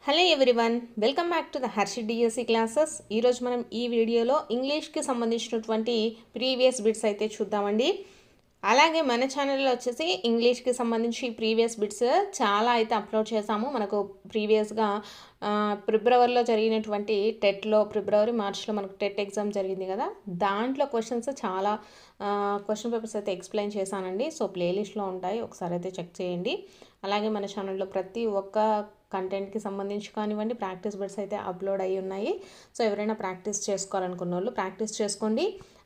Hello everyone, welcome back to the Harshi DSC classes. ఈరోజు మనం ఈ వీడియోలో ఇంగ్లీష్కి సంబంధించినటువంటి ప్రీవియస్ బిట్స్ అయితే చూద్దామండి. అలాగే మన ఛానల్లో వచ్చేసి ఇంగ్లీష్కి సంబంధించి ప్రీవియస్ బిట్స్ చాలా అయితే అప్లోడ్ చేసాము. మనకు ప్రీవియస్గా ఫిబ్రవరిలో జరిగినటువంటి టెట్లో మార్చ్లో మనకు టెట్ ఎగ్జామ్ జరిగింది కదా, దాంట్లో క్వశ్చన్స్ చాలా క్వశ్చన్ పేపర్స్ అయితే ఎక్స్ప్లెయిన్ చేశానండి. సో ప్లేలిస్ట్లో ఉంటాయి, ఒకసారి అయితే చెక్ చేయండి. అలాగే మన ఛానల్లో ప్రతి ఒక్క కంటెంట్కి సంబంధించి కానివ్వండి ప్రాక్టీస్ బిట్స్ అయితే అప్లోడ్ అయ్యి ఉన్నాయి. సో ఎవరైనా ప్రాక్టీస్ చేసుకోవాలనుకున్న వాళ్ళు ప్రాక్టీస్ చేసుకోండి.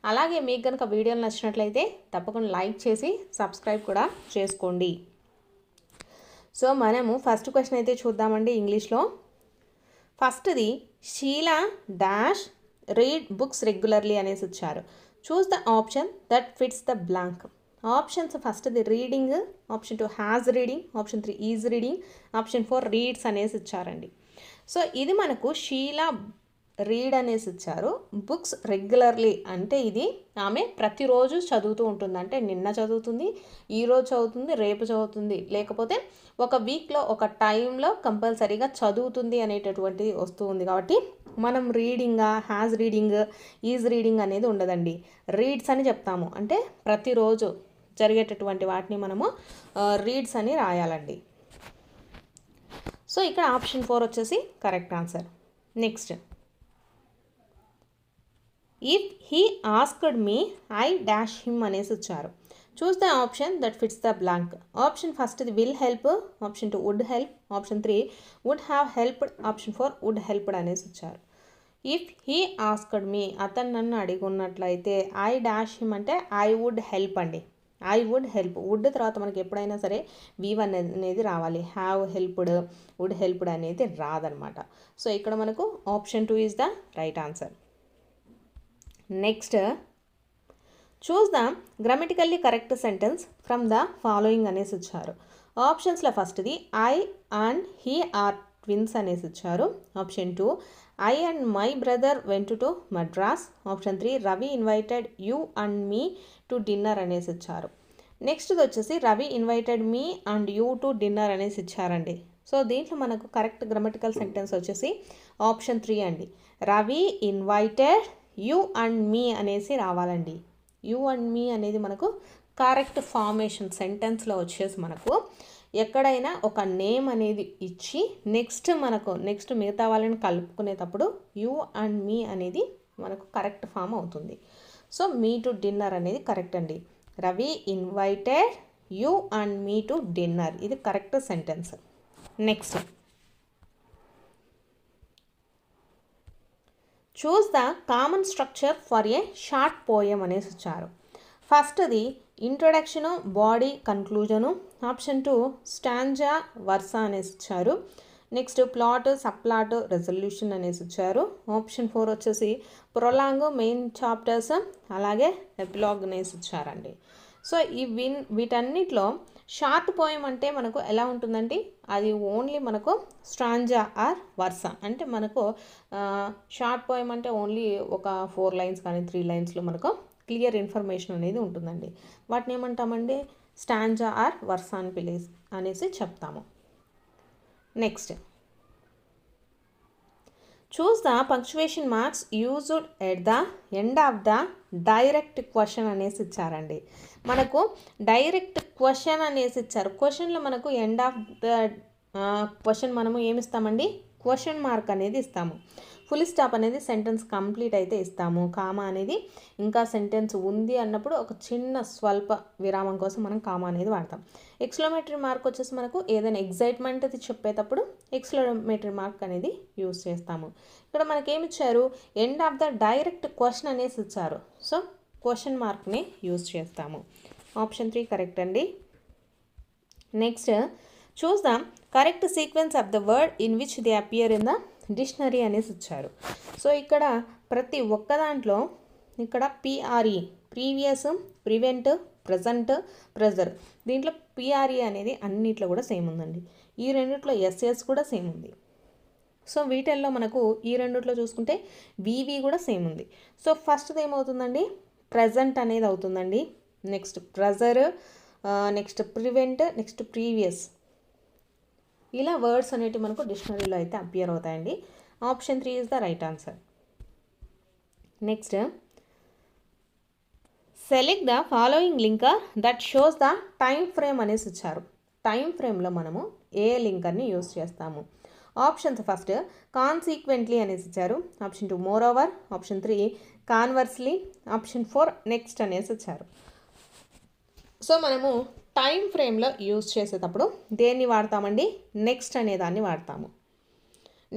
అలాగే మీకు కనుక వీడియోలు నచ్చినట్లయితే తప్పకుండా లైక్ చేసి సబ్స్క్రైబ్ కూడా చేసుకోండి. సో మనము ఫస్ట్ క్వశ్చన్ అయితే చూద్దామండి. ఇంగ్లీష్లో ఫస్ట్ది, Sheela dash read books regularly అనేసి ఇచ్చారు. Choose the option that fits the blank. Options ఫస్ట్ది reading, option 2 has reading, option 3 is reading, option 4 reads అనేసి ఇచ్చారండి. సో ఇది మనకు షీలా రీడ్ అనేసి ఇచ్చారు. బుక్స్ రెగ్యులర్లీ అంటే ఇది ఆమె ప్రతిరోజు చదువుతూ ఉంటుంది. అంటే నిన్న చదువుతుంది, ఈరోజు చదువుతుంది, రేపు చదువుతుంది, లేకపోతే ఒక వీక్లో ఒక టైంలో కంపల్సరీగా చదువుతుంది అనేటటువంటిది వస్తూ ఉంది. కాబట్టి మనం రీడింగా, హ్యాస్ రీడింగ్, ఈజ్ రీడింగ్ అనేది ఉండదండి. రీడ్స్ అని చెప్తాము. అంటే ప్రతిరోజు జరిగేటటువంటి వాటిని మనము రీడ్స్ అని రాయాలండి. సో ఇక్కడ ఆప్షన్ 4 వచ్చేసి correct answer. Next, if he asked me I dash him అనేసి ఇచ్చారు. Choose the option that fits the blank. Option ఫస్ట్ది will help, option 2 would help, option 3 would have helped, option 4 would helped అనేసి ఇచ్చారు. If he asked మీ, అతను నన్ను అడిగి ఉన్నట్లయితే I dash him అంటే ఐ వుడ్ హెల్ప్ అండి. ఐ వుడ్ హెల్ప్, వుడ్ తర్వాత మనకి ఎప్పుడైనా సరే V1 అనేది రావాలి. హ్యావ్ హెల్ప్డ్, వుడ్ హెల్ప్డ్ అనేది రాదనమాట. సో ఇక్కడ మనకు option 2 is the right answer. Next, choose the grammatically correct sentence from the following అనేసి ఇచ్చారు. ఆప్షన్స్లో ఫస్ట్ది I and he or twins అనేసి ఇచ్చారు. Option 2 I and my brother went to Madras. Option 3 Ravi invited you and me to dinner అనేసి ఇచ్చారు. నెక్స్ట్ది వచ్చేసి Ravi invited me and you to dinner అనేసి ఇచ్చారండి. సో దీంట్లో మనకు కరెక్ట్ గ్రామటికల్ సెంటెన్స్ వచ్చేసి ఆప్షన్ 3 అండి. రవి ఇన్వైటెడ్ యూ అండ్ మీ అనేసి రావాలండి. యూ అండ్ మీ అనేది మనకు కరెక్ట్ ఫార్మేషన్ సెంటెన్స్లో వచ్చేసి మనకు ఎక్కడైనా ఒక నేమ్ అనేది ఇచ్చి నెక్స్ట్ మిగతా వాళ్ళని కలుపుకునేటప్పుడు యూ అండ్ మీ అనేది మనకు కరెక్ట్ ఫామ్ అవుతుంది. సో మీ టు డిన్నర్ అనేది కరెక్ట్ అండి. Ravi invited you and me to dinner, ఇది correct sentence. Next, choose the common structure for a short poem అనేసి ఇచ్చారు. ఫస్ట్ది introduction, body, conclusion. Option 2 stanza, verse అనేసి ఇచ్చారు. Next plot, subplot, resolution అనేసి ఇచ్చారు. ఆప్షన్ 4 వచ్చేసి ప్రొలాంగ్, మెయిన్ చాప్టర్స్, అలాగే ఎపిలాగ్ అనేసి ఇచ్చారండి. సో వీటన్నిటిలో షార్ట్ పోయం అంటే మనకు ఎలా ఉంటుందండి, అది ఓన్లీ మనకు స్ట్రాంజా ఆర్ వర్స. అంటే మనకు షార్ట్ పోయం అంటే ఓన్లీ ఒక 4 లైన్స్ కానీ 3 లైన్స్లో మనకు క్లియర్ ఇన్ఫర్మేషన్ అనేది ఉంటుందండి. వాటిని ఏమంటామండి, స్టాంజా ఆర్ వర్స అనేసి చెప్తాము. Next, choose the punctuation marks used at the end of the direct question అనేసి ఇచ్చారండి. మనకు డైరెక్ట్ క్వశ్చన్ అనేసి ఇచ్చారు. క్వశ్చన్లో మనకు ఎండ్ ఆఫ్ ద క్వశ్చన్ మనము ఏమిస్తామండి, క్వశ్చన్ మార్క్ అనేది ఇస్తాము. ఫుల్ స్టాప్ అనేది సెంటెన్స్ కంప్లీట్ అయితే ఇస్తాము. కామా అనేది ఇంకా సెంటెన్స్ ఉంది అన్నప్పుడు ఒక చిన్న స్వల్ప విరామం కోసం మనం కామా అనేది వాడతాం. ఎక్స్క్లమేటరీ మార్క్ వచ్చేసి మనకు ఏదైనా ఎగ్జైట్మెంట్ అది చెప్పేటప్పుడు ఎక్స్క్లమేటరీ మార్క్ అనేది యూజ్ చేస్తాము. ఇక్కడ మనకేమి ఇచ్చారు, end of the direct question అనేసి ఇచ్చారు. సో క్వశ్చన్ మార్క్ని యూజ్ చేస్తాము. ఆప్షన్ 3 కరెక్ట్ అండి. Next, choose the correct sequence of the word in which they appear in the dictionary అనేసి ఇచ్చారు. సో ఇక్కడ ప్రతి ఒక్క దాంట్లో ఇక్కడ పిఆర్ఈ, ప్రీవియస్, ప్రివెంట్, ప్రజెంట్, ప్రెజర్, దీంట్లో పిఆర్ఈ అనేది అన్నిట్లో కూడా సేమ్ ఉందండి. ఈ రెండిట్లో ఎస్ఎస్ కూడా సేమ్ ఉంది. సో వీటిల్లో మనకు ఈ రెండిట్లో చూసుకుంటే వివి కూడా సేమ్ ఉంది. సో ఫస్ట్ది ఏమవుతుందండి, ప్రజెంట్ అనేది అవుతుందండి. Next pressure, next prevent, next previous. ఇలా వర్డ్స్ అనేవి మనకు డిక్షనరీలో అయితే అపియర్ అవుతాయండి. Option 3 is the right answer. Next, select the following linker that shows the time frame అనేసి ఇచ్చారు. టైం ఫ్రేమ్లో మనము ఏ లింకర్ని యూస్ చేస్తాము? ఆప్షన్స్ ఫస్ట్ కాన్సీక్వెంట్లీ అనేసి ఇచ్చారు. Option 2 moreover, option 3 conversely, option 4 next అనేసి ఇచ్చారు. సో మనము టైం ఫ్రేమ్లో యూజ్ చేసేటప్పుడు దేన్ని వాడతామండి? నెక్స్ట్ అనే దాన్ని వాడతాము.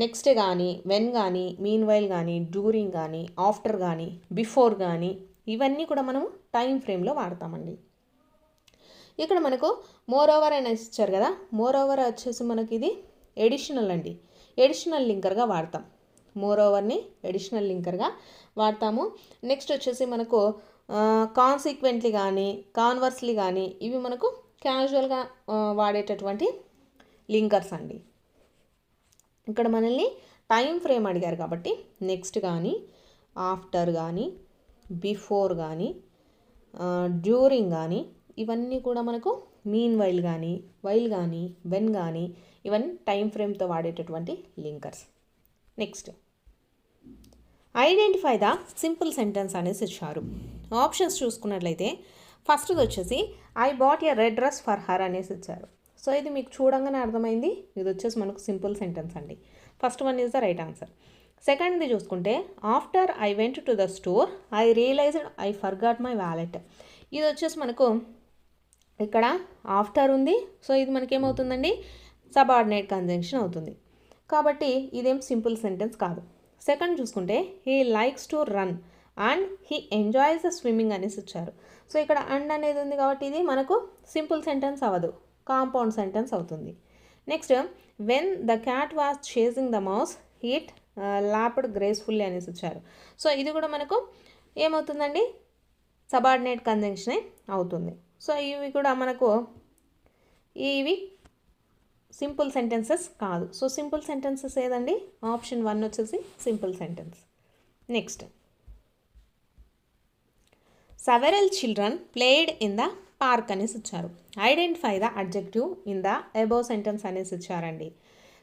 నెక్స్ట్ కానీ, వెన్ కానీ, మీన్ వైల్ కానీ, డ్యూరింగ్ కానీ, ఆఫ్టర్ కానీ, బిఫోర్ కానీ, ఇవన్నీ కూడా మనము టైం ఫ్రేమ్లో వాడతామండి. ఇక్కడ మనకు మోర్ ఓవర్ అనేసి ఇచ్చారు కదా, మోర్ ఓవర్ వచ్చేసి మనకి ఇది ఎడిషనల్ అండి. ఎడిషనల్ లింకర్గా వాడతాం. మోర్ ఓవర్ని ఎడిషనల్ లింకర్గా వాడతాము. నెక్స్ట్ వచ్చేసి మనకు కాన్సిక్వెంట్లీ కానీ, కాన్వర్స్లీ కానీ, ఇవి మనకు క్యాజువల్గా వాడేటటువంటి లింకర్స్ అండి. ఇక్కడ మనల్ని టైం ఫ్రేమ్ అడిగారు కాబట్టి నెక్స్ట్ కానీ, ఆఫ్టర్ కానీ, బిఫోర్ కానీ, డ్యూరింగ్ కానీ, ఇవన్నీ కూడా మనకు మీన్ వైల్ కానీ, వెన్ కానీ, ఇవన్నీ టైం ఫ్రేమ్తో వాడేటటువంటి linkers. Next, identify the simple sentence అనేసి ఇచ్చారు. ఆప్షన్స్ చూసుకున్నట్లయితే ఫస్ట్ది వచ్చేసి I bought a red dress for her అనేసి ఇచ్చారు. సో ఇది మీకు చూడంగానే అర్థమైంది, ఇది వచ్చేసి మనకు సింపుల్ సెంటెన్స్ అండి. First one is the right answer. సెకండ్ది చూసుకుంటే after I went to the store I realised I forgot my wallet. ఇది వచ్చేసి మనకు ఇక్కడ ఆఫ్టర్ ఉంది. సో ఇది మనకేమవుతుందండి? సబార్డినేట్ కంజంక్షన్ అవుతుంది. కాబట్టి ఇదేం సింపుల్ సెంటెన్స్ కాదు. సెకండ్ చూసుకుంటే he likes to run and he enjoys the swimming అనేసి ఇచ్చారు. సో ఇక్కడ అండ్ అనేది ఉంది కాబట్టి ఇది మనకు సింపుల్ సెంటెన్స్ అవ్వదు, కాంపౌండ్ సెంటెన్స్ అవుతుంది. Next, when the cat was chasing the mouse it lapped gracefully అనేసి ఇచ్చారు. సో ఇది కూడా మనకు ఏమవుతుందండి? సబార్డినేట్ కంజంక్షనే అవుతుంది. సో ఇవి కూడా మనకు ఇవి సింపుల్ సెంటెన్సెస్ కాదు. సో సింపుల్ సెంటెన్సెస్ ఏదండి? ఆప్షన్ 1 వచ్చేసి simple sentence. Next, several children played in the park అనేసి ఇచ్చారు. Identify the adjective in the above sentence అనేసి ఇచ్చారండి.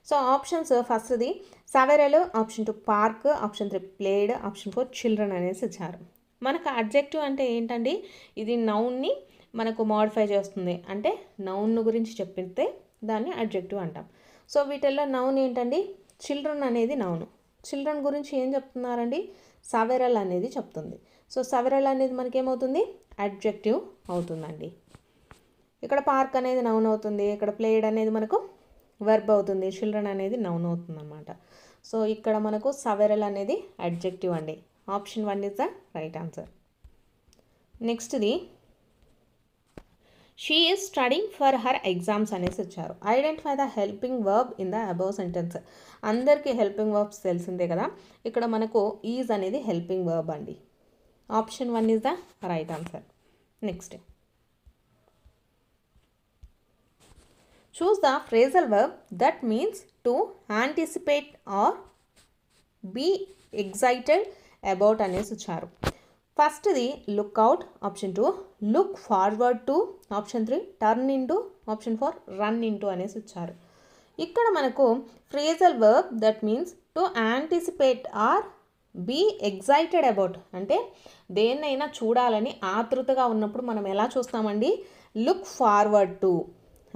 సో ఆప్షన్స్ ఫస్ట్ది several, option 2 park, option 3 played, option 4 children అనేసి ఇచ్చారు. మనకు అడ్జెక్టివ్ అంటే ఏంటండి? ఇది నౌన్ని మనకు మోడిఫై చేస్తుంది. అంటే నౌన్ గురించి చెప్పితే దాన్ని అడ్జెక్టివ్ అంటాం. సో వీటిల్లో నౌన్ ఏంటండి? చిల్డ్రన్ అనేది నౌన్. చిల్డ్రన్ గురించి ఏం చెప్తున్నారండి? సెవెరల్ అనేది చెప్తుంది. సో సెవెరల్ అనేది మనకేమవుతుంది? అడ్జెక్టివ్ అవుతుందండి. ఇక్కడ పార్క్ అనేది నౌన్ అవుతుంది, ఇక్కడ ప్లేడ్ అనేది మనకు వెర్బ్ అవుతుంది, చిల్డ్రన్ అనేది నౌన్ అవుతుంది అన్నమాట. సో ఇక్కడ మనకు సెవెరల్ అనేది అడ్జెక్టివ్ అండి. Option 1 is the right answer. నెక్స్ట్ది she is studying for her exams అనేసి వచ్చారు. Identify the helping verb in the above sentence. అందరికీ హెల్పింగ్ వర్బ్స్ తెలిసిందే కదా, ఇక్కడ మనకు ఈజ్ అనేది హెల్పింగ్ వర్బ్ అండి. Option 1 is the right answer. Next, choose the phrasal verb that means to anticipate or be excited about అనేసి వచ్చారు. ఫస్ట్ది look out, option 2 look forward to, option 3 turn into, option 4 run into అనేసి ఇచ్చారు. ఇక్కడ మనకు phrasal verb that means to anticipate or be excited about అంటే దేన్నైనా చూడాలని ఆతృతగా ఉన్నప్పుడు మనం ఎలా చూస్తామండి? లుక్ ఫార్వర్డ్ టు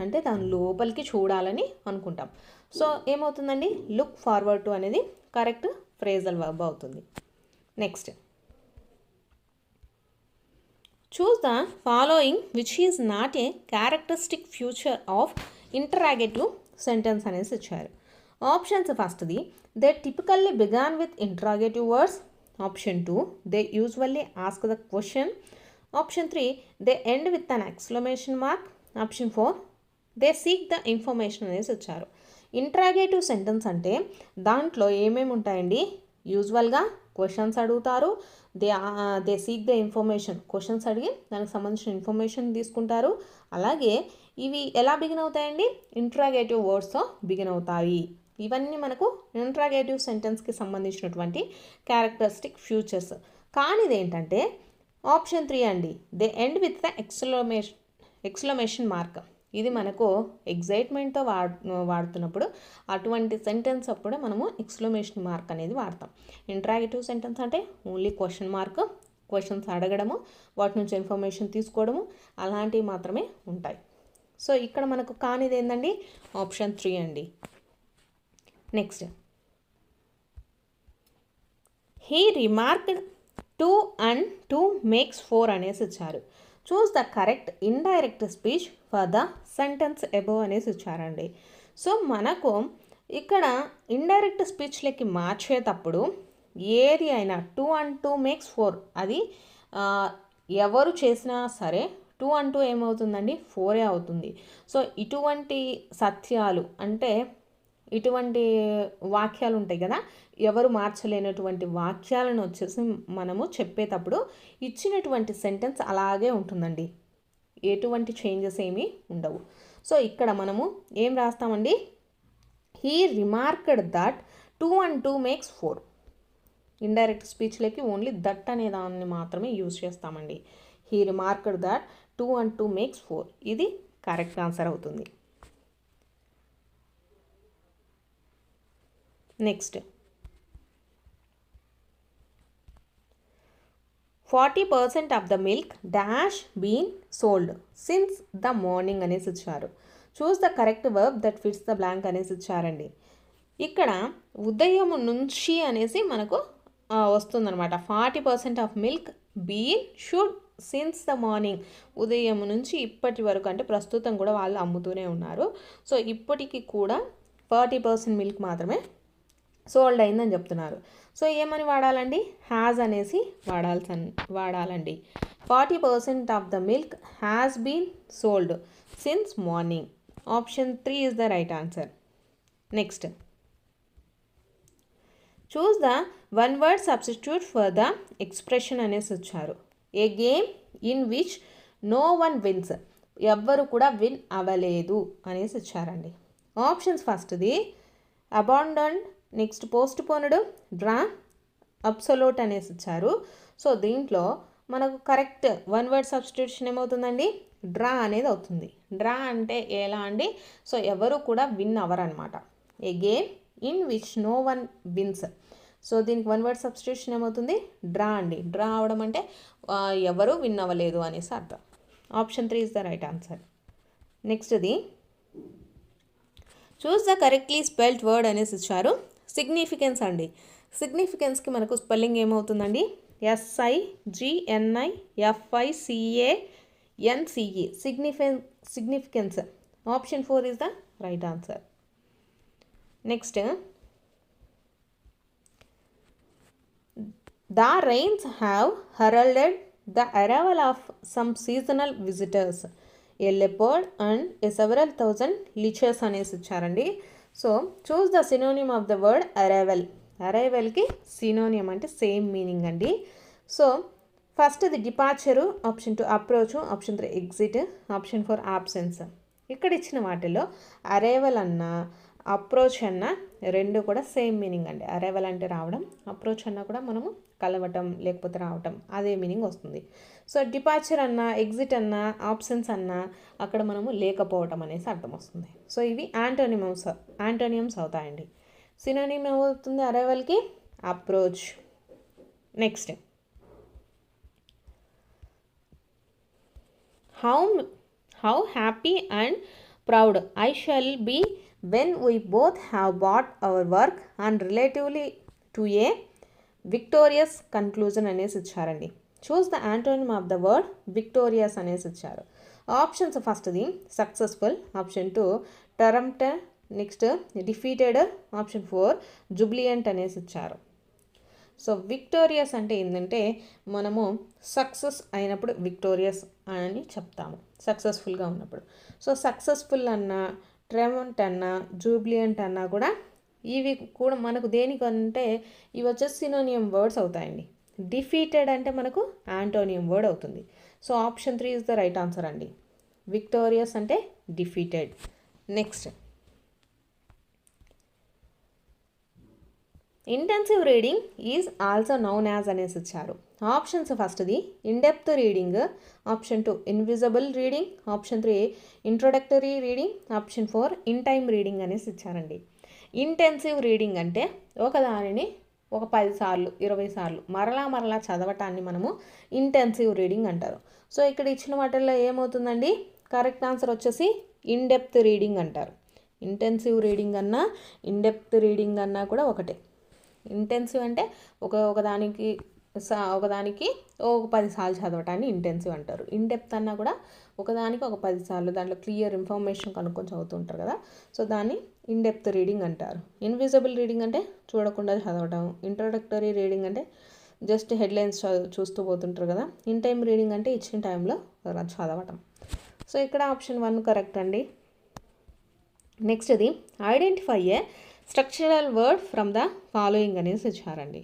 అంటే దాని లోపలికి చూడాలని అనుకుంటాం. సో ఏమవుతుందండి? లుక్ ఫార్వర్డ్ టు అనేది కరెక్ట్ ఫ్రేజల్ వర్బ్ అవుతుంది. Next, choose the following which is not a characteristic future of interrogative sentence అనేసి ఇచ్చారు. ఆప్షన్స్ ఫస్ట్ది they typically began with interrogative words, option 2 they usually ask the question, option 3 they end with an exclamation mark, option 4 they seek the information అనేసి వచ్చారు. Interrogative sentence అంటే దాంట్లో ఏమేమి ఉంటాయండి? యూజువల్గా క్వశ్చన్స్ అడుగుతారు, they seek the information, questions అడిగి దానికి సంబంధించిన ఇన్ఫర్మేషన్ తీసుకుంటారు. అలాగే ఇవి ఎలా బిగిన్ అవుతాయండి? ఇంటరాగేటివ్ వర్డ్స్తో బిగిన్ అవుతాయి. ఇవన్నీ మనకు ఇంటరాగేటివ్ సెంటెన్స్కి సంబంధించినటువంటి క్యారెక్టరిస్టిక్ ఫ్యూచర్స్. కానీ ఇదేంటంటే ఆప్షన్ 3 అండి, they end with the exclamation mark. ఇది మనకు ఎగ్జైట్మెంట్తో వాడుతున్నప్పుడు అటువంటి సెంటెన్స్ అప్పుడే మనము ఎక్స్క్లమేషన్ మార్క్ అనేది వాడతాం. ఇంటరాగేటివ్ సెంటెన్స్ అంటే ఓన్లీ క్వశ్చన్ మార్క్, క్వశ్చన్స్ అడగడము, వాటి నుంచి ఇన్ఫర్మేషన్ తీసుకోవడము అలాంటివి మాత్రమే ఉంటాయి. సో ఇక్కడ మనకు కానిది ఏంటండి, ఆప్షన్ 3 అండి. Next, he remarked 2 and 2 makes 4 అనేసి ఇచ్చారు. Choose the correct indirect speech for the sentence above అనేసి ఇచ్చారండి. సో మనకు ఇక్కడ ఇండైరెక్ట్ స్పీచ్లకి మార్చేటప్పుడు ఏది అయినా 2 and 2 makes 4 అది ఎవరు చేసినా సరే 2 and 2 ఏమవుతుందండి, 4 అవుతుంది. సో ఇటువంటి సత్యాలు అంటే ఇటువంటి వాక్యాలు ఉంటాయి కదా, ఎవరు మార్చలేనటువంటి వాక్యాలను వచ్చేసి మనము చెప్పేటప్పుడు ఇచ్చినటువంటి సెంటెన్స్ అలాగే ఉంటుందండి, ఎటువంటి చేంజెస్ ఏమీ ఉండవు. సో ఇక్కడ మనము ఏం రాస్తామండి, he remarked that 2 and 2 makes 4. Indirect స్పీచ్లకి ఓన్లీ దట్ అనే దాన్ని మాత్రమే యూజ్ చేస్తామండి. He remarked that 2 and 2 makes 4 ఇది కరెక్ట్ ఆన్సర్ అవుతుంది. Next, 40% of the milk dash been sold since the morning అనేసి ఇచ్చారు. Choose the correct verb that fits the blank అనేసి ఇచ్చారండి. ఇక్కడ ఉదయం నుంచి అనేసి మనకు వస్తుందన్నమాట. 40% of milk been should since the morning, ఉదయం నుంచి ఇప్పటి వరకు అంటే ప్రస్తుతం కూడా వాళ్ళు అమ్ముతూనే ఉన్నారు. సో ఇప్పటికి కూడా 40% మిల్క్ మాత్రమే సోల్డ్ అయిందని చెప్తున్నారు. సో ఏమని వాడాలండి, హ్యాజ్ అనేసి వాడాలండి. 40% of the milk has been sold since morning. Option 3 is the right answer. Next, choose the one word substitute for the expression అనేసి వచ్చారు. A game in which no one wins, ఎవ్వరు కూడా win అవ్వలేదు అనేసి ఇచ్చారండి. Options ఫస్ట్ది abandoned, next postponed, draw, absolute అనేసి ఇచ్చారు. సో దీంట్లో మనకు కరెక్ట్ వన్ వర్డ్ సబ్స్టిట్యూషన్ ఏమవుతుందండి, డ్రా అనేది అవుతుంది. డ్రా అంటే ఎలా అండి, సో ఎవరు కూడా విన్ అవ్వరు అనమాట. A game in which no one wins, so దీనికి వన్ వర్డ్ సబ్స్టిట్యూషన్ ఏమవుతుంది, డ్రా అండి. డ్రా అవడం అంటే ఎవరు విన్ అవ్వలేదు అనేసి అర్థం. Option 3 is the right answer. నెక్స్ట్ది choose the correctly spelled word అనేసి ఇచ్చారు. సిగ్నిఫికెన్స్ అండి. సిగ్నిఫికెన్స్కి మనకు స్పెల్లింగ్ ఏమవుతుందండి, SIGNIFICANCE, significance. Option 4 is the right answer. Next, the rains have heralded the arrival of some seasonal visitors, a leopard and a several thousand leeches అనేసి ఇచ్చారండి. So choose the synonym of the word arrival. అరైవల్కి synonym అంటే same meaning అండి. So ఫస్ట్ది departure, option 2 approach, option 3 exit, option 4 absence. ఇక్కడ ఇచ్చిన వాటిలో arrival అన్న అప్రోచ్ అన్న రెండు కూడా సేమ్ మీనింగ్ అండి. అరైవల్ అంటే రావడం, అప్రోచ్ అన్న కూడా మనము కలవటం లేకపోతే రావటం, అదే మీనింగ్ వస్తుంది. సో డిపార్చర్ అన్న, ఎగ్జిట్ అన్న, ఆప్షన్స్ అన్న అక్కడ మనము లేకపోవటం అనేసి అర్థం వస్తుంది. సో ఇవి యాంటోనియమ్స్ అవుతాయండి. సినోనిమ్ ఏమవుతుంది అరైవల్కి, approach. Next, how happy and proud I shall be when we both have bought our work and relatively to a victorious conclusion అనేసి ఇచ్చారండి. Choose the antonym of the word victorious అనేసి ఇచ్చారు. Options ఫస్ట్ది successful, option 2 termed, next defeated, option 4 jubilant అనేసి ఇచ్చారు. So victorious అంటే ఏంటంటే మనము సక్సెస్ అయినప్పుడు విక్టోరియస్ అని చెప్తాము, సక్సెస్ఫుల్గా ఉన్నప్పుడు. సో సక్సెస్ఫుల్ అన్న, ట్రెమంట్ అన్న, జూబ్లియంట్ అన్నా కూడా ఇవి కూడా మనకు దేనికంటే ఇవి వచ్చేసి సినోనియం వర్డ్స్ అవుతాయండి. డిఫీటెడ్ అంటే మనకు యాంటోనియం వర్డ్ అవుతుంది. So option 3 is the right answer అండి. విక్టోరియస్ అంటే defeated. Next, intensive reading is also noun as అనేసి ఇచ్చారు. ఆప్షన్స్ ఫస్ట్ది in depth reading, option 2 invisible reading, option 3 introductory reading, option 4 in time reading అనేసి ఇచ్చారండి. ఇంటెన్సివ్ రీడింగ్ అంటే ఒకదానిని ఒక 10 సార్లు 20 సార్లు మరలా చదవటాన్ని మనము ఇంటెన్సివ్ రీడింగ్ అంటారు. సో ఇక్కడ ఇచ్చిన వాటిల్లో ఏమవుతుందండి, కరెక్ట్ ఆన్సర్ వచ్చేసి ఇన్డెప్త్ రీడింగ్ అంటారు. ఇంటెన్సివ్ రీడింగ్ అన్నా ఇన్డెప్త్ రీడింగ్ అన్నా కూడా ఒకటే. ఇంటెన్సివ్ అంటే ఒకదానికి ఒక 10 సార్లు చదవటాన్ని ఇంటెన్సివ్ అంటారు. ఇన్డెప్త్ అన్నా కూడా ఒకదానికి ఒక 10 సార్లు దాంట్లో క్లియర్ ఇన్ఫర్మేషన్ కనుక్కొని చదువుతుంటారు కదా, సో దాన్ని ఇన్డెప్త్ రీడింగ్ అంటారు. ఇన్విజిబుల్ రీడింగ్ అంటే చూడకుండా చదవటం. ఇంట్రొడక్టరీ రీడింగ్ అంటే జస్ట్ హెడ్లైన్స్ చూస్తూ పోతుంటారు కదా. ఇన్ టైమ్ రీడింగ్ అంటే ఇచ్చిన టైంలో చదవటం. సో ఇక్కడ ఆప్షన్ 1 కరెక్ట్ అండి. నెక్స్ట్ ఇది identify a structural word from the following అనేసి ఇచ్చారండి.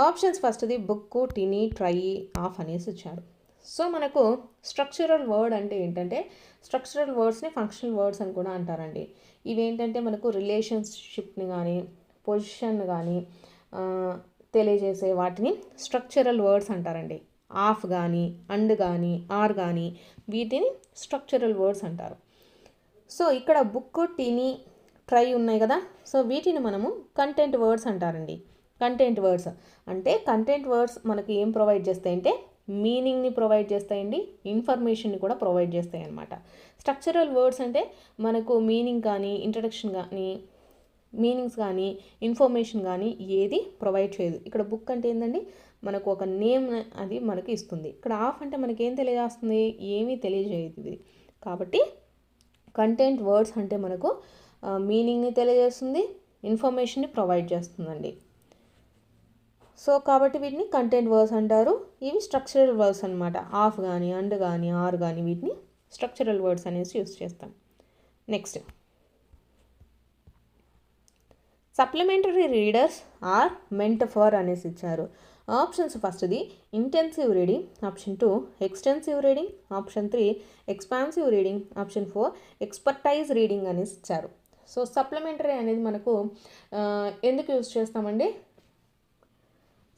ఆప్షన్స్ ఫస్ట్ది బుక్, టిని, ట్రై, ఆఫ్ అనేసి ఇచ్చారు. సో మనకు స్ట్రక్చరల్ వర్డ్ అంటే ఏంటంటే, స్ట్రక్చరల్ వర్డ్స్ని ఫంక్షనల్ వర్డ్స్ అని కూడా అంటారండి. ఇవేంటంటే మనకు రిలేషన్షిప్ని కానీ పొజిషన్ కానీ తెలియజేసే వాటిని స్ట్రక్చరల్ వర్డ్స్ అంటారండి. ఆఫ్ కానీ, అండ్ కానీ, ఆర్ కానీ వీటిని స్ట్రక్చరల్ వర్డ్స్ అంటారు. సో ఇక్కడ బుక్, టిని, ట్రై ఉన్నాయి కదా, సో వీటిని మనము కంటెంట్ వర్డ్స్ అంటారండి. కంటెంట్ వర్డ్స్ అంటే కంటెంట్ వర్డ్స్ మనకి ఏం ప్రొవైడ్ చేస్తాయంటే మీనింగ్ని ప్రొవైడ్ చేస్తాయండి, ఇన్ఫర్మేషన్ని కూడా ప్రొవైడ్ చేస్తాయి అన్నమాట. స్ట్రక్చరల్ వర్డ్స్ అంటే మనకు మీనింగ్ కానీ ఇంట్రడక్షన్ కానీ మీనింగ్స్ కానీ ఇన్ఫర్మేషన్ కానీ ఏది ప్రొవైడ్ చేయదు. ఇక్కడ బుక్ అంటే ఏంటండి, మనకు ఒక నేమ్ అది మనకి ఇస్తుంది. ఇక్కడ ఆఫ్ అంటే మనకి ఏం తెలియజేస్తుంది, ఏమీ తెలియజేయదు ఇది. కాబట్టి కంటెంట్ వర్డ్స్ అంటే మనకు మీనింగ్ని తెలియజేస్తుంది, ఇన్ఫర్మేషన్ని ప్రొవైడ్ చేస్తుందండి. సో కాబట్టి వీటిని కంటెంట్ వర్డ్స్ అంటారు. ఇవి స్ట్రక్చరల్ వర్డ్స్ అనమాట. ఆఫ్ కానీ, అండ్ కానీ, ఆర్ కానీ వీటిని స్ట్రక్చరల్ వర్డ్స్ అనేసి యూస్ చేస్తాం. Next supplementary readers are meant for అనేసి ఇచ్చారు. ఆప్షన్స్ ఫస్ట్ది intensive reading, option 2 extensive reading, option 3 expansive reading, option 4 expertise reading అనేసి ఇచ్చారు. సో సప్లిమెంటరీ అనేది మనకు ఎందుకు యూస్ చేస్తామండి,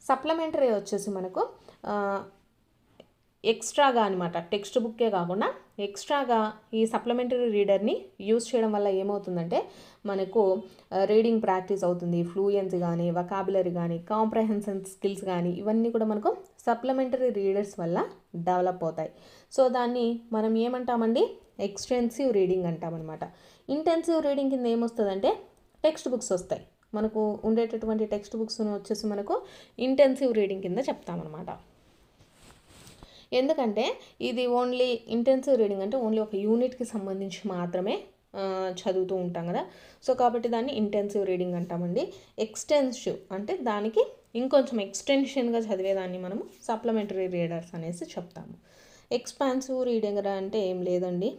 సప్లిమెంటరీ వచ్చేసి మనకు ఎక్స్ట్రాగా అనమాట. టెక్స్ట్ బుక్కే కాకుండా ఎక్స్ట్రాగా ఈ సప్లిమెంటరీ రీడర్ని యూస్ చేయడం వల్ల ఏమవుతుందంటే మనకు రీడింగ్ ప్రాక్టీస్ అవుతుంది. ఫ్లూయెన్సీ కానీ, వొకాబులరీ కానీ, కాంప్రహెన్షన్ స్కిల్స్ కానీ ఇవన్నీ కూడా మనకు సప్లిమెంటరీ రీడర్స్ వల్ల డెవలప్ అవుతాయి. సో దాన్ని మనం ఏమంటామండి, ఎక్స్టెన్సివ్ రీడింగ్ అంటామన్నమాట. ఇంటెన్సివ్ రీడింగ్ కింద ఏమొస్తుందంటే టెక్స్ట్ బుక్స్ వస్తాయి. మనకు ఉండేటటువంటి టెక్స్ట్ బుక్స్ వచ్చేసి మనకు ఇంటెన్సివ్ రీడింగ్ కింద చెప్తామన్నమాట. ఎందుకంటే ఇది ఓన్లీ ఇంటెన్సివ్ రీడింగ్ అంటే ఓన్లీ ఒక యూనిట్కి సంబంధించి మాత్రమే చదువుతూ ఉంటాం కదా, సో కాబట్టి దాన్ని ఇంటెన్సివ్ రీడింగ్ అంటామండి. ఎక్స్టెన్సివ్ అంటే దానికి ఇంకొంచెం ఎక్స్టెన్షన్గా చదివేదాన్ని మనము సప్లిమెంటరీ రీడర్స్ అనేసి చెప్తాము. ఎక్స్పాన్సివ్ రీడింగ్ అంటే ఏం లేదండి,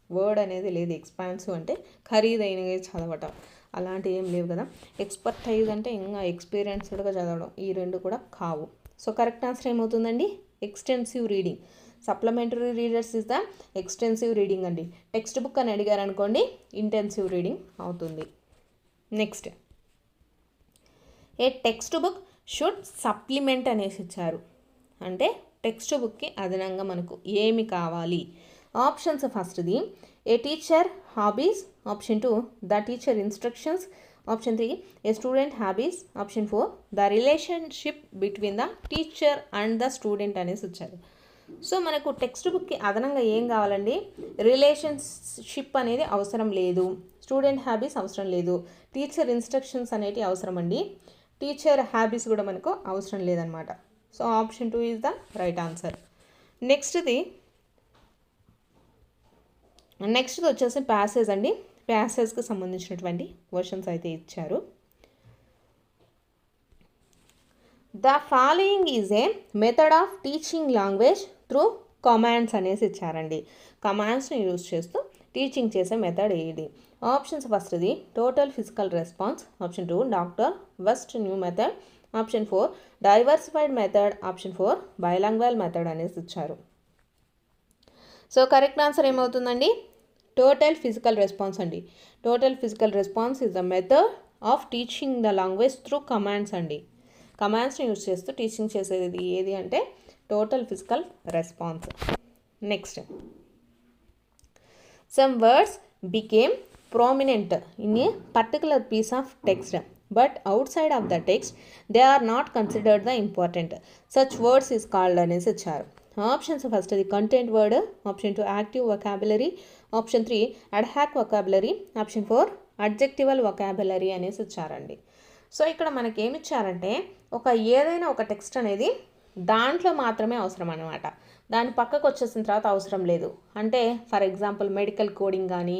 వర్డ్ అనేది లేదు. ఎక్స్పాన్సివ్ అంటే ఖరీదైనవి చదవటం అలాంటివి ఏం లేవు కదా. ఎక్స్పర్టైజ్ అంటే ఇంకా ఎక్స్పీరియన్స్డ్గా చదవడం, ఈ రెండు కూడా కావు. సో కరెక్ట్ ఆన్సర్ ఏమవుతుందండి, extensive reading. Supplementary readers is the extensive reading అండి. టెక్స్ట్ బుక్ అని అడిగారు అనుకోండి, ఇంటెన్సివ్ రీడింగ్ అవుతుంది. Next A text book should supplement అనేసి ఇచ్చారు. అంటే టెక్స్ట్ బుక్కి అదనంగా మనకు ఏమి కావాలి. ఆప్షన్స్ ఫస్ట్ది a teacher hobbies, option 2 the teacher instructions, option 3 a student hobbies, option 4 the relationship between the teacher and the student అనేసి వచ్చారు. సో మనకు టెక్స్ట్ బుక్కి అదనంగా ఏం కావాలండి, రిలేషన్షిప్ అనేది అవసరం లేదు, స్టూడెంట్ హ్యాబీస్ అవసరం లేదు, టీచర్ ఇన్స్ట్రక్షన్స్ అనేవి అవసరం అండి, టీచర్ హ్యాబీస్ కూడా మనకు అవసరం లేదనమాట. So option 2 is the right answer. నెక్స్ట్ది వచ్చేసి ప్యాసేజ్ అండి. ప్యాసేజ్కి సంబంధించినటువంటి క్వశ్చన్స్ అయితే ఇచ్చారు. The following is a method of teaching language through commands అనేసి ఇచ్చారండి. కమాండ్స్ని యూజ్ చేస్తూ టీచింగ్ చేసే మెథడ్ ఏది. ఆప్షన్స్ ఫస్ట్ది total physical response, option 2 doctor west new method, option 4 diversified method, option 4 bilingual method అనేసి ఇచ్చారు. సో కరెక్ట్ ఆన్సర్ ఏమవుతుందండి, టోటల్ ఫిజికల్ రెస్పాన్స్ అండి. Total physical response is the method of teaching the language through commands అండి. కమాండ్స్ని use చేస్తూ teaching చేసేది ఏది అంటే total physical response. Next, some words became prominent in a particular piece of text, but outside of the text they are not considered the important. Such words is called అనేసి ఇచ్చారు. Options first అది content word, option 2 active vocabulary, option 3 ad hoc vocabulary, option 4 adjectival vocabulary అనేసి ఇచ్చారండి. So ఇక్కడ మనకి ఏమి ఇచ్చారంటే ఏదైనా ఒక టెక్స్ట్ అనేది దాంట్లో మాత్రమే అవసరం అనమాట, దాని పక్కకు వచ్చేసిన తర్వాత అవసరం లేదు. అంటే ఫర్ ఎగ్జాంపుల్ మెడికల్ కోడింగ్ కానీ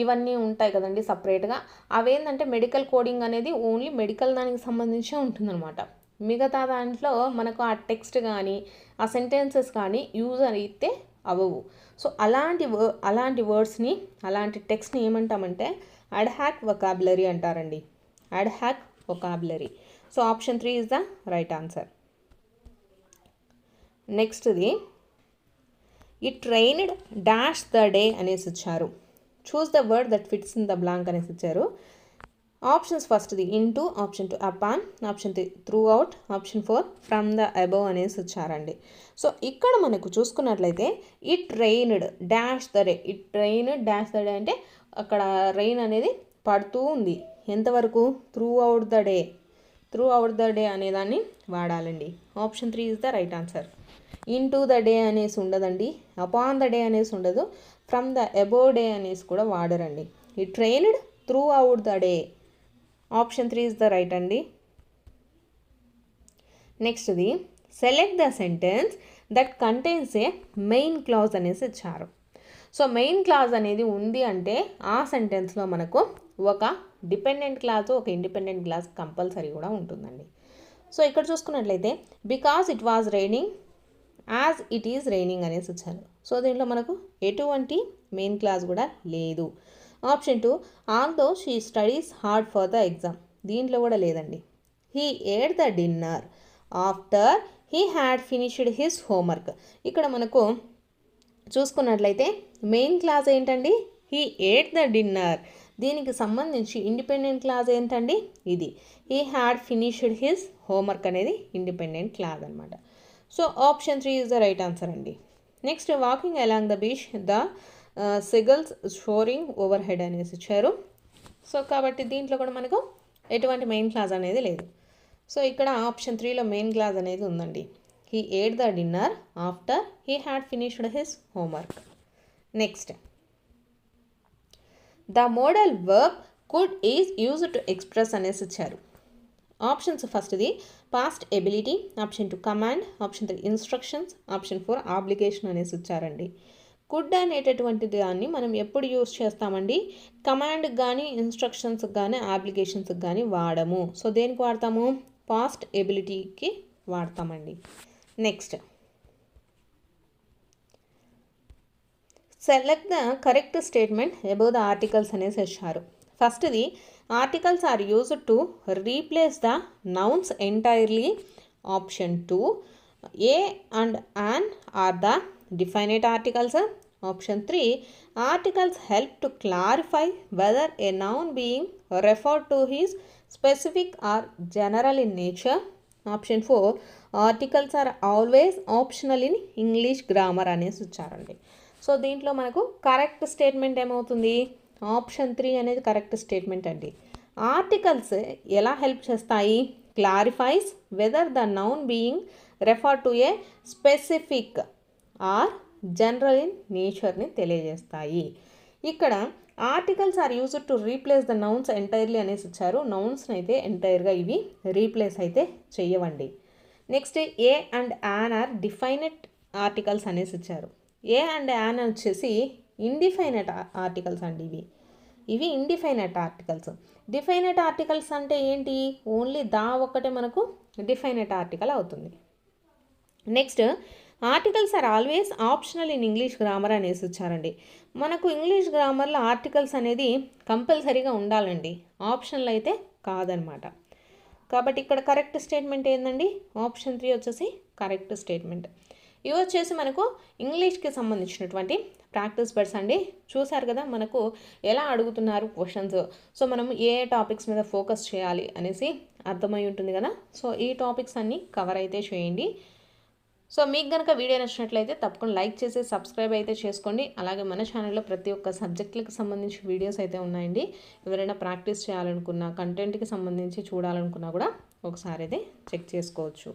ఇవన్నీ ఉంటాయి కదండి సపరేట్గా, అవేంటంటే మెడికల్ కోడింగ్ అనేది ఓన్లీ మెడికల్ దానికి సంబంధించి ఉంటుందన్నమాట. మిగతా దాంట్లో మనకు ఆ టెక్స్ట్ కానీ ఆ సెంటెన్సెస్ కానీ యూజ్ అయితే అవ్వవు. సో అలాంటి వర్డ్స్ని అలాంటి టెక్స్ట్ని ఏమంటామంటే అడ్హాక్ వొకాబులరీ అంటారండి. Ad hoc vocabulary. So option 3 is the right answer. నెక్స్ట్ది it rained dash the day అనేసి ఇచ్చారు. Choose the word that fits in the blank అనేసి ఇచ్చారు. ఆప్షన్స్ ఫస్ట్ది into, option 2 upon, option 3 throughout, option 4 from the above అనేసి ఇచ్చారండి. So ఇక్కడ మనకు చూసుకున్నట్లయితే it rained dash the day, it rained dash the day అంటే అక్కడ రైన్ అనేది పడుతూ ఉంది. ఎంతవరకు? Throughout the day. Throughout the day అనేదాన్ని వాడాలండి. Option 3 is the right answer. Into the day అనేసి ఉండదండి, అపాన్ ద డే అనేసి ఉండదు, ఫ్రమ్ ద అబోవ్ డే అనేసి కూడా వాడరండి. It rained throughout the day. Option 3 is the right అండి. నెక్స్ట్ది select the sentence that contains a main clause అనేసి ఇచ్చారు. సో మెయిన్ క్లాజ్ అనేది ఉంది అంటే ఆ సెంటెన్స్లో మనకు ఒక డిపెండెంట్ క్లాజ్ ఒక ఇండిపెండెంట్ క్లాజ్ కంపల్సరీ కూడా ఉంటుందండి. సో ఇక్కడ చూసుకున్నట్లయితే because it was raining as it is raining అనేసి ఇచ్చారు. సో దీంట్లో మనకు ఎటువంటి మెయిన్ క్లాజ్ కూడా లేదు. Option 2 although she studies hard for the exam, దీంట్లో కూడా లేదండి. He ate the dinner after he had finished his homework. ఇక్కడ మనకు చూసుకున్నట్లయితే మెయిన్ క్లాజ్ ఏంటండి? He ate the dinner. దీనికి సంబంధించి ఇండిపెండెంట్ క్లాజ్ ఏంటండి? ఇది he had finished his homework అనేది ఇండిపెండెంట్ క్లాజ్ అనమాట. So option 3 is the right answer అండి. Next walking along the beach the seagulls soaring overhead అనేసి ఇచ్చారు. సో కాబట్టి దీంట్లో కూడా మనకు ఎటువంటి మెయిన్ క్లాజ్ అనేది లేదు. సో ఇక్కడ ఆప్షన్ 3లో మెయిన్ క్లాజ్ అనేది ఉందండి. He ate the dinner after he had finished his homework. Next the model verb could is used to express అనేసి ఇచ్చారు. ఆప్షన్స్ ఫస్ట్ది past ability, option 2 command, option 3 instructions, option 4 obligation అనేసి ఇచ్చారండి. Could అనేటటువంటి దాన్ని మనం ఎప్పుడు యూజ్ చేస్తామండి? కమాండ్కి కానీ ఇన్స్ట్రక్షన్స్కి కానీ ఆబ్లిగేషన్స్కి కానీ వాడము. సో దేనికి వాడతాము? పాస్ట్ ఎబిలిటీకి వాడతామండి. Next select the correct statement above the articles అనేసి ఇచ్చారు. ఫస్ట్ది articles are used to replace the nouns entirely. Option 2 a and an are the definite articles. Option 3 articles help to clarify whether a noun being referred to is specific or general in nature. Option 4 articles are always optional in English grammar అనేసి ఇచ్చారండి. So దీంట్లో మనకు correct statement ఏమవుతుంది? Option 3 అనేది correct statement అండి. Articles ఎలా help చేస్తాయి? Clarifies whether the noun being refer to a specific or general in నేచర్ని తెలియజేస్తాయి. ఇక్కడ articles are used to replace the nouns entirely అనేసి ఇచ్చారు. నౌన్స్ని అయితే ఎంటైర్గా ఇవి రీప్లేస్ అయితే చెయ్యవండి. Next a and an are definite articles అనేసి ఇచ్చారు. ఏ అండ్ యాన్ వచ్చేసి ఇండిఫైనెట్ ఆర్టికల్స్ అండి. ఇవి ఇండిఫైనెట్ ఆర్టికల్స్. డిఫైనెట్ ఆర్టికల్స్ అంటే ఏంటి? ఓన్లీ దా ఒక్కటే మనకు డిఫైనెట్ ఆర్టికల్ అవుతుంది. Next articles are always optional in English grammar అనేసి ఇచ్చారండి. మనకు ఇంగ్లీష్ గ్రామర్లో ఆర్టికల్స్ అనేది కంపల్సరీగా ఉండాలండి, ఆప్షనల్ అయితే కాదనమాట. కాబట్టి ఇక్కడ కరెక్ట్ స్టేట్మెంట్ ఏంటండి? ఆప్షన్ 3 వచ్చేసి కరెక్ట్ స్టేట్మెంట్. ఇవి వచ్చేసి మనకు ఇంగ్లీష్కి సంబంధించినటువంటి ప్రాక్టీస్ బెడ్స్ అండి. చూసారు కదా మనకు ఎలా అడుగుతున్నారు క్వశ్చన్స్. సో మనం ఏ టాపిక్స్ మీద ఫోకస్ చేయాలి అనేసి అర్థమై ఉంటుంది కదా. సో ఈ టాపిక్స్ అన్నీ కవర్ అయితే చేయండి. సో మీకు కనుక వీడియో నచ్చినట్లయితే తప్పకుండా లైక్ చేసి సబ్స్క్రైబ్ అయితే చేసుకోండి. అలాగే మన ఛానల్లో ప్రతి ఒక్క సబ్జెక్టులకు సంబంధించి వీడియోస్ అయితే ఉన్నాయండి. ఎవరైనా ప్రాక్టీస్ చేయాలనుకున్నా, కంటెంట్కి సంబంధించి చూడాలనుకున్నా కూడా ఒకసారి అయితే చెక్ చేసుకోవచ్చు.